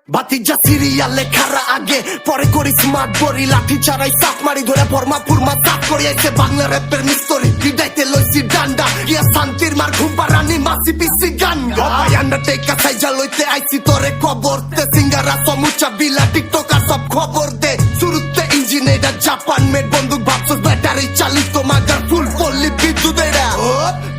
বাতিজা সিরিয়ালে খারা আগে পরে করি স্মার্ট বড়ি লাঠি ছাড়াই সাপ মারি ধরে ফরমা ফুরমা সাপ করি আইছে বাংলা র্যাপের মিস্তরি বিদাইতে লইছি ডান্ডা গিয়া শান্তির মার ঘুমপা রানী মাসি পিসি গান গাই আন্ডারটেকার সাইজা লইতে আইছি তোরে খবর তে সিঙ্গারা সমুচা বিলা টিকটকার সব খবর দে শুরুতে ইঞ্জিনিয়ার জাপান মেড বন্দুক ভাবছস ব্যাটারি চালিত মাগার ফুল পল্লী বিদ্যুতের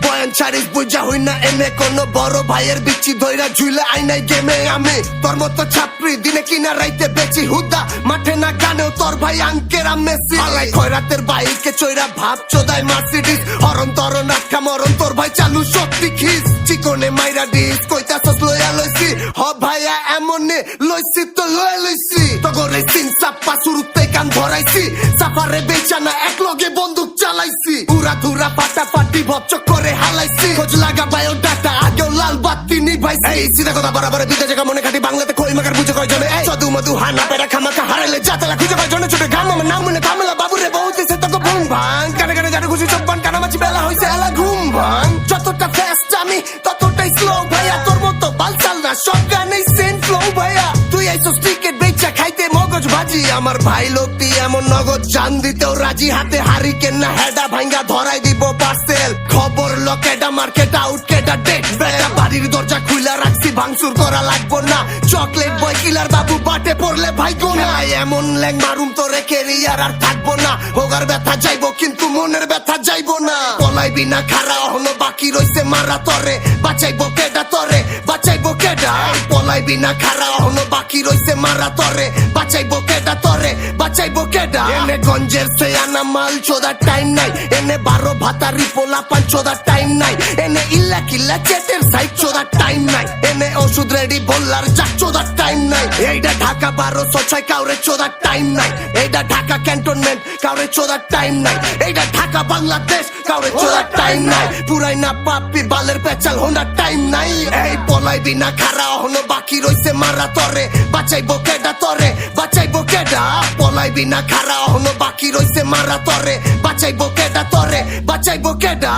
বয়ান ছাড়িস বুঝা হই না এনে কোনো বড় ভাইয়ের বিচি ধইরা ঝুলে আইনাই গেমে আমি তোর মতো ছাপড়ি দিনে কিনা রাইতে বেচি হুদা মাঠে না গানেও তোর ভাই আঙ্কেরা মেসি আলাই খয়রাতের বাইকে চইরা ভাব চোদাই মার্সিডিস হরন তরন আটকা মরন তোর ভাই চালু সত্যি খিস চিকনে মাইরা ডিস কইতাছস লইয়া লইছি হ ভাইয়া এমনে লইছি তো লইয়া লইছি তগরে সিন চাপ্পা শুরুতে কান ধরাইছি সাফারে বেচানা এক লগে বন্দুক চালাইছি পুরা ধুরা ফাটাফাটি ভপচক করে হালাইছি খোঁজ লাগা বায়ো ডাটা আগেও লাল বাতি নিভাইছি এই সিধা কথা বরাবর বিদেশে মনে খাটি বাংলাতে কই মাগার বুঝে কয় জনে সদু মধু হানা পেরা খামাকা হারাইলে যাতলা খুঁজে কয় জনে ছোট গাম আমার নাম মনে কামলা বাবুরে বহুত দিছে তোকে বুম ভাঙ কানে কানে জানে খুশি চপ্পান কানামাছি বেলা হইছে এলা ঘুম ভাঙ যতটা ফাস্ট আমি ততটাই স্লো ভাইয়া তোর মতো বাল চাল না সব গানেই সেম ফ্লো ভাইয়া তুই আইছস টিকেট বেচা খাইতে মগজ ভাজি আমার ভাই লোকটি এমন নগদ জান দিতেও রাজি হাতে হারিকেন না হেডা ভাঙ্গা ধরাই দিব পার্সেল খবর লকেডা মার্কেট আউট কেডা ডেট বেটা বাড়ির দরজা খুইলা রাখছি ভাঙচুর করা লাগবো না চকলেট বয় কিলার বাবু বাটে পড়লে ভাই গোনা এমন ল্যাং মারুম তোরে কেরিয়ার আর থাকবো না হোগার ব্যথা যাইবো কিন্তু মনের ব্যথা যাইবো না পলাইবি না খারা হলো বাকি রইছে মারা তরে বাঁচাইবো কেডা তরে বাঁচাইবো কেডা পলাইবি না খারা হলো বাকি রইছে মারা তরে বাঁচাইবো কেডা তরে বাঁচাইবো কেডা এনে গঞ্জের সে আনা মাল চোদার টাইম নাই এনে 12 ভাতারি পোলা পান চোদার টাইম নাই এনে ইল্লা কিল্লা চেটের সাইড চোদার টাইম নাই এনে ওষুধ রেডি বললার যাক চোদার টাইম নাই এইটা ঢাকা 1206 কাউরে চোদার টাইম নাই এইটা ঢাকা ক্যান্টনমেন্ট কাউরে চোদার টাইম নাই এইটা ঢাকা বাংলাদেশ কাউরে চোদার টাইম নাই পুরাই না পাপি বালের পেচাল হোন্ডার টাইম নাই এই পলাইবি না খারা হলো বাকি রইছে মারা তরে বাঁচাইবো কেডা তরে বাঁচাইবো কেডা পলাইবি না খারা হলো বাকি রইছে মারা তরে বাঁচাইবো কেডা তরে বাঁচাইবো কেডা